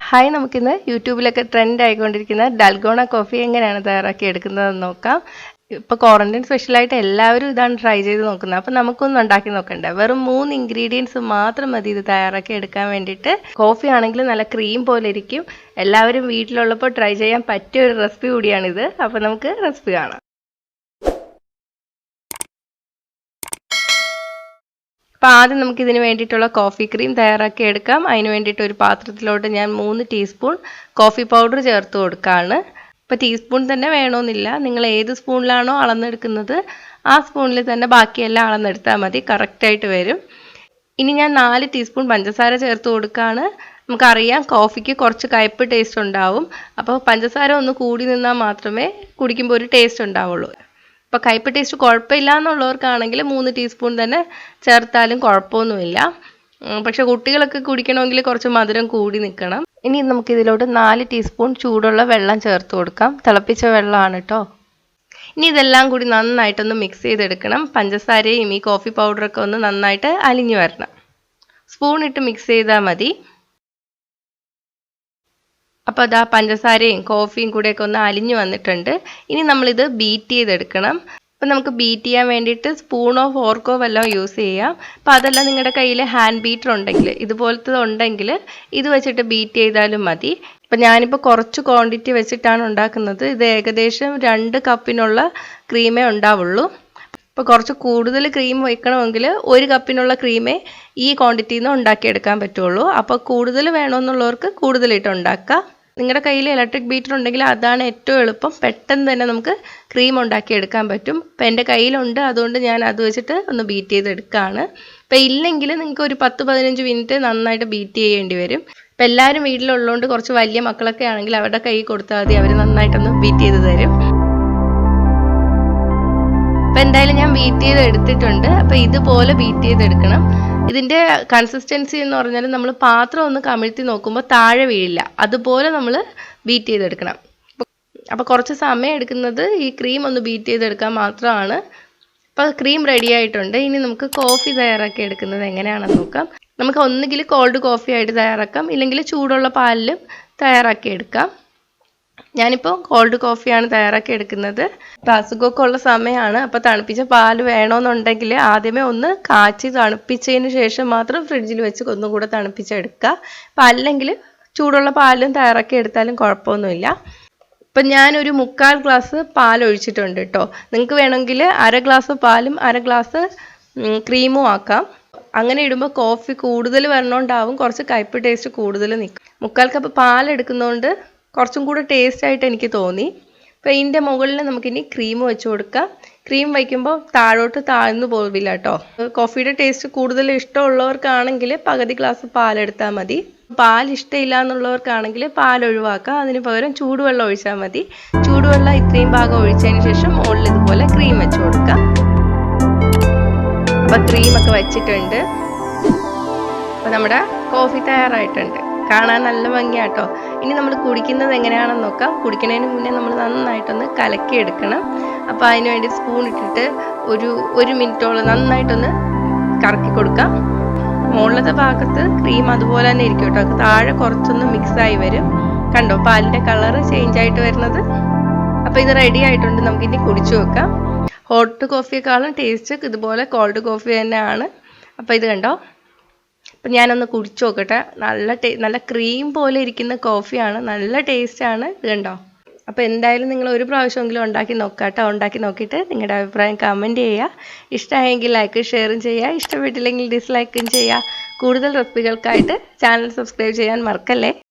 Hi, നമുക്കിന്ന് യൂട്യൂബിലൊക്കെ trend ആയിക്കൊണ്ടിരിക്കുന്ന Dalgona coffee എങ്ങനെയാണ് തയ്യാറാക്കി എടുക്കുന്നതെന്ന് നോക്കാം. ഇപ്പോൾ ക്വാറന്റൈൻ സ്പെഷ്യലായിട്ട് എല്ലാവരും ഇതാണ് ട്രൈ ചെയ്ത് നോക്കുന്നത്. അപ്പോൾ നമുക്കൊന്നും ഉണ്ടാക്കി നോക്കണ്ട. വെറും 3 ഇൻഗ്രീഡിയൻസ് മാത്രം മതി ഇത് തയ്യാറാക്കി എടുക്കാൻ വേണ്ടിയിട്ട്. കോഫി ആണെങ്കിൽ നല്ല ക്രീം പോലെ ഇരിക്കും. എല്ലാവരും വീട്ടിലുള്ളപ്പോൾ ട്രൈ ചെയ്യാൻ പറ്റിയ ഒരു റെസിപ്പി കൂടിയാണിത്. അപ്പോൾ നമുക്ക് റെസിപ്പി കാണാം. അപ്പോൾ ആദ്യം നമുക്ക് ഇതിന് വേണ്ടിയിട്ടുള്ള കോഫി ക്രീം തയ്യാറാക്കി എടുക്കാം. അതിന് വേണ്ടിയിട്ട് ഒരു പാത്രത്തിലോട്ട് ഞാൻ 3 ടീസ്പൂൺ കോഫി പൗഡർ ചേർത്ത് കൊടുക്കുകയാണ്. ഇപ്പോൾ ടീസ്പൂൺ തന്നെ വേണമെന്നില്ല, നിങ്ങൾ ഏത് സ്പൂണിലാണോ അളന്നെടുക്കുന്നത് ആ സ്പൂണിൽ തന്നെ ബാക്കിയെല്ലാം അളന്നെടുത്താൽ മതി, കറക്റ്റായിട്ട് വരും. ഇനി ഞാൻ 4 ടീസ്പൂൺ പഞ്ചസാര ചേർത്ത് കൊടുക്കുകയാണ്. നമുക്കറിയാം കോഫിക്ക് കുറച്ച് കയ്പ്പ് ടേസ്റ്റ് ഉണ്ടാവും. അപ്പോൾ പഞ്ചസാര ഒന്ന് കൂടി നിന്നാൽ മാത്രമേ കുടിക്കുമ്പോൾ ഒരു ടേസ്റ്റ് ഉണ്ടാവുള്ളൂ. ഇപ്പോൾ കയ്പ്പ് ടേസ്റ്റ് കുഴപ്പമില്ല എന്നുള്ളവർക്കാണെങ്കിൽ 3 ടീസ്പൂൺ തന്നെ ചേർത്താലും കുഴപ്പമൊന്നുമില്ല. പക്ഷെ കുട്ടികളൊക്കെ കുടിക്കണമെങ്കിൽ കുറച്ച് മധുരം കൂടി നിൽക്കണം. ഇനി നമുക്കിതിലോട്ട് 4 ടീസ്പൂൺ ചൂടുള്ള വെള്ളം ചേർത്ത് കൊടുക്കാം. തിളപ്പിച്ച വെള്ളമാണ് കേട്ടോ. ഇനി ഇതെല്ലാം കൂടി നന്നായിട്ടൊന്ന് മിക്സ് ചെയ്തെടുക്കണം. പഞ്ചസാരയും ഈ കോഫി പൗഡറൊക്കെ ഒന്ന് നന്നായിട്ട് അലിഞ്ഞു വരണം. സ്പൂൺ ഇട്ട് മിക്സ് ചെയ്താൽ മതി. അപ്പോൾ അതാ പഞ്ചസാരയും കോഫിയും കൂടെയൊക്കെ ഒന്ന് അലിഞ്ഞു വന്നിട്ടുണ്ട്. ഇനി നമ്മളിത് ബീറ്റ് ചെയ്തെടുക്കണം. അപ്പോൾ നമുക്ക് ബീറ്റ് ചെയ്യാൻ വേണ്ടിയിട്ട് സ്പൂണോ ഫോർക്കോ വല്ലതും യൂസ് ചെയ്യാം. അപ്പോൾ അതല്ല നിങ്ങളുടെ കയ്യിൽ ഹാൻഡ് ബീറ്റർ ഉണ്ടെങ്കിൽ, ഇതുപോലത്തെ ഉണ്ടെങ്കിൽ ഇത് വെച്ചിട്ട് ബീറ്റ് ചെയ്താലും മതി. അപ്പോൾ ഞാനിപ്പോൾ കുറച്ച് ക്വാണ്ടിറ്റി വെച്ചിട്ടാണ് ഉണ്ടാക്കുന്നത്. ഇത് ഏകദേശം 2 കപ്പിനുള്ള ക്രീമേ ഉണ്ടാവുള്ളൂ. അപ്പോൾ കുറച്ച് കൂടുതൽ ക്രീം വയ്ക്കണമെങ്കിൽ 1 കപ്പിനുള്ള ക്രീമേ ഈ ക്വാണ്ടിറ്റിയിൽ നിന്ന് ഉണ്ടാക്കിയെടുക്കാൻ പറ്റുള്ളൂ. അപ്പോൾ കൂടുതൽ വേണമെന്നുള്ളവർക്ക് കൂടുതലിട്ട് ഉണ്ടാക്കുക. നിങ്ങളുടെ കയ്യിൽ ഇലക്ട്രിക് ബീറ്റർ ഉണ്ടെങ്കിൽ അതാണ് ഏറ്റവും എളുപ്പം. പെട്ടെന്ന് തന്നെ നമുക്ക് ക്രീം ഉണ്ടാക്കിയെടുക്കാൻ പറ്റും. അപ്പോൾ എൻ്റെ കയ്യിലുണ്ട്, അതുകൊണ്ട് ഞാൻ അത് വെച്ചിട്ട് ഒന്ന് ബീറ്റ് ചെയ്തെടുക്കുകയാണ്. അപ്പോൾ ഇല്ലെങ്കിൽ നിങ്ങൾക്ക് ഒരു 10-15 മിനിറ്റ് നന്നായിട്ട് ബീറ്റ് ചെയ്യേണ്ടി വരും. അപ്പോൾ എല്ലാവരും വീട്ടിലുള്ളതുകൊണ്ട് കുറച്ച് വലിയ മക്കളൊക്കെ ആണെങ്കിൽ അവരുടെ കൈ കൊടുത്താൽ മതി, അവർ നന്നായിട്ടൊന്ന് ബീറ്റ് ചെയ്ത് തരും. അപ്പോൾ എന്തായാലും ഞാൻ ബീറ്റ് ചെയ്ത് എടുത്തിട്ടുണ്ട്. അപ്പോൾ ഇതുപോലെ ബീറ്റ് ചെയ്തെടുക്കണം. ഇതിൻ്റെ കൺസിസ്റ്റൻസി എന്ന് പറഞ്ഞാൽ നമ്മൾ പാത്രം ഒന്ന് കമിഴ്ത്തി നോക്കുമ്പോൾ താഴെ വീഴില്ല, അതുപോലെ നമ്മൾ ബീറ്റ് ചെയ്തെടുക്കണം. അപ്പോൾ കുറച്ച് സമയം എടുക്കുന്നത് ഈ ക്രീം ഒന്ന് ബീറ്റ് ചെയ്തെടുക്കാൻ മാത്രമാണ്. അപ്പോൾ ക്രീം റെഡി ആയിട്ടുണ്ട്. ഇനി നമുക്ക് കോഫി തയ്യാറാക്കി എടുക്കുന്നത് എങ്ങനെയാണെന്ന് നോക്കാം. നമുക്ക് ഒന്നുകിൽ കോൾഡ് കോഫി ആയിട്ട് തയ്യാറാക്കാം, ഇല്ലെങ്കിൽ ചൂടുള്ള പാലിലും തയ്യാറാക്കി എടുക്കാം. ഞാനിപ്പോൾ കോൾഡ് കോഫിയാണ് തയ്യാറാക്കി എടുക്കുന്നത്. ഇപ്പോൾ അസുഖമൊക്കെ ഉള്ള സമയമാണ്. അപ്പോൾ തണുപ്പിച്ച പാൽ വേണമെന്നുണ്ടെങ്കിൽ ആദ്യമേ ഒന്ന് കാച്ചി തണുപ്പിച്ചതിന് ശേഷം മാത്രം ഫ്രിഡ്ജിൽ വെച്ച് ഒന്നും കൂടെ തണുപ്പിച്ചെടുക്കുക. അപ്പോൾ അല്ലെങ്കിൽ ചൂടുള്ള പാലും തയ്യാറാക്കി എടുത്താലും കുഴപ്പമൊന്നുമില്ല. ഇപ്പം ഞാനൊരു 3/4 ഗ്ലാസ് പാൽ ഒഴിച്ചിട്ടുണ്ട് കേട്ടോ. നിങ്ങൾക്ക് വേണമെങ്കിൽ 1/2 ഗ്ലാസ് പാലും 1/2 ഗ്ലാസ് ക്രീമും ആക്കാം. അങ്ങനെ ഇടുമ്പോൾ കോഫി കൂടുതൽ വരണോണ്ടാവും കുറച്ച് കയ്പ്പ് ടേസ്റ്റ് കൂടുതൽ നിൽക്കും. 3/4 കപ്പ് പാൽ എടുക്കുന്നതുകൊണ്ട് കുറച്ചും കൂടെ ടേസ്റ്റ് ആയിട്ട് എനിക്ക് തോന്നി. അപ്പോൾ ഇതിൻ്റെ മുകളിൽ നമുക്കിനി ക്രീം വെച്ച് കൊടുക്കാം. ക്രീം വയ്ക്കുമ്പോൾ താഴോട്ട് താഴ്ന്നു പോവില്ല കേട്ടോ. കോഫിയുടെ ടേസ്റ്റ് കൂടുതൽ ഇഷ്ടമുള്ളവർക്കാണെങ്കിൽ പകുതി ഗ്ലാസ് പാലെടുത്താൽ മതി. പാൽ ഇഷ്ടമില്ല എന്നുള്ളവർക്കാണെങ്കിൽ പാൽ ഒഴിവാക്കാം. അതിന് പകരം ചൂടുവെള്ളം ഒഴിച്ചാൽ മതി. ചൂടുവെള്ളം ഇത്രയും ഭാഗം ഒഴിച്ചതിന് ശേഷം മുകളിൽ ഇതുപോലെ ക്രീം വെച്ച് കൊടുക്കാം. അപ്പോൾ ക്രീമൊക്കെ വെച്ചിട്ടുണ്ട്. അപ്പോൾ നമ്മുടെ കോഫി തയ്യാറായിട്ടുണ്ട്. കാണാൻ നല്ല ഭംഗിയാട്ടോ. ഇനി നമ്മൾ കുടിക്കുന്നത് എങ്ങനെയാണെന്ന് നോക്കാം. കുടിക്കുന്നതിന് മുന്നേ നമ്മൾ നന്നായിട്ടൊന്ന് കലക്കി എടുക്കണം. അപ്പോൾ അതിന് വേണ്ടി സ്പൂൺ ഇട്ടിട്ട് ഒരു മിനിറ്റോളം നന്നായിട്ടൊന്ന് കറക്കി കൊടുക്കാം. മുകളിലത്തെ ഭാഗത്ത് ക്രീം അതുപോലെ തന്നെ ഇരിക്കും കേട്ടോ. താഴെ കുറച്ചൊന്ന് മിക്സായി വരും. കണ്ടോ പാലിൻ്റെ കളറ് ചേഞ്ച് ആയിട്ട് വരുന്നത്. അപ്പോൾ ഇത് റെഡി ആയിട്ടുണ്ട്. നമുക്കിനി കുടിച്ചു വെക്കാം. ഹോട്ട് കോഫിയേക്കാളും ടേസ്റ്റ് ഇതുപോലെ കോൾഡ് കോഫി തന്നെയാണ്. അപ്പോൾ ഇത് കണ്ടോ. അപ്പം ഞാനൊന്ന് കുടിച്ചു നോക്കട്ടെ. നല്ല ക്രീം പോലെ ഇരിക്കുന്ന കോഫിയാണ്, നല്ല ടേസ്റ്റാണ്. ഇത് കണ്ടോ. അപ്പോൾ എന്തായാലും നിങ്ങൾ ഒരു പ്രാവശ്യമെങ്കിലും ഉണ്ടാക്കി നോക്കാട്ടോ. ഉണ്ടാക്കി നോക്കിയിട്ട് നിങ്ങളുടെ അഭിപ്രായം കമൻറ്റ് ചെയ്യുക. ഇഷ്ടമായെങ്കിൽ ലൈക്കും ഷെയറും ചെയ്യുക. ഇഷ്ടപ്പെട്ടില്ലെങ്കിൽ ഡിസ്ലൈക്കും ചെയ്യുക. കൂടുതൽ റെസിപ്പികൾക്കായിട്ട് ചാനൽ സബ്സ്ക്രൈബ് ചെയ്യാൻ മറക്കല്ലേ.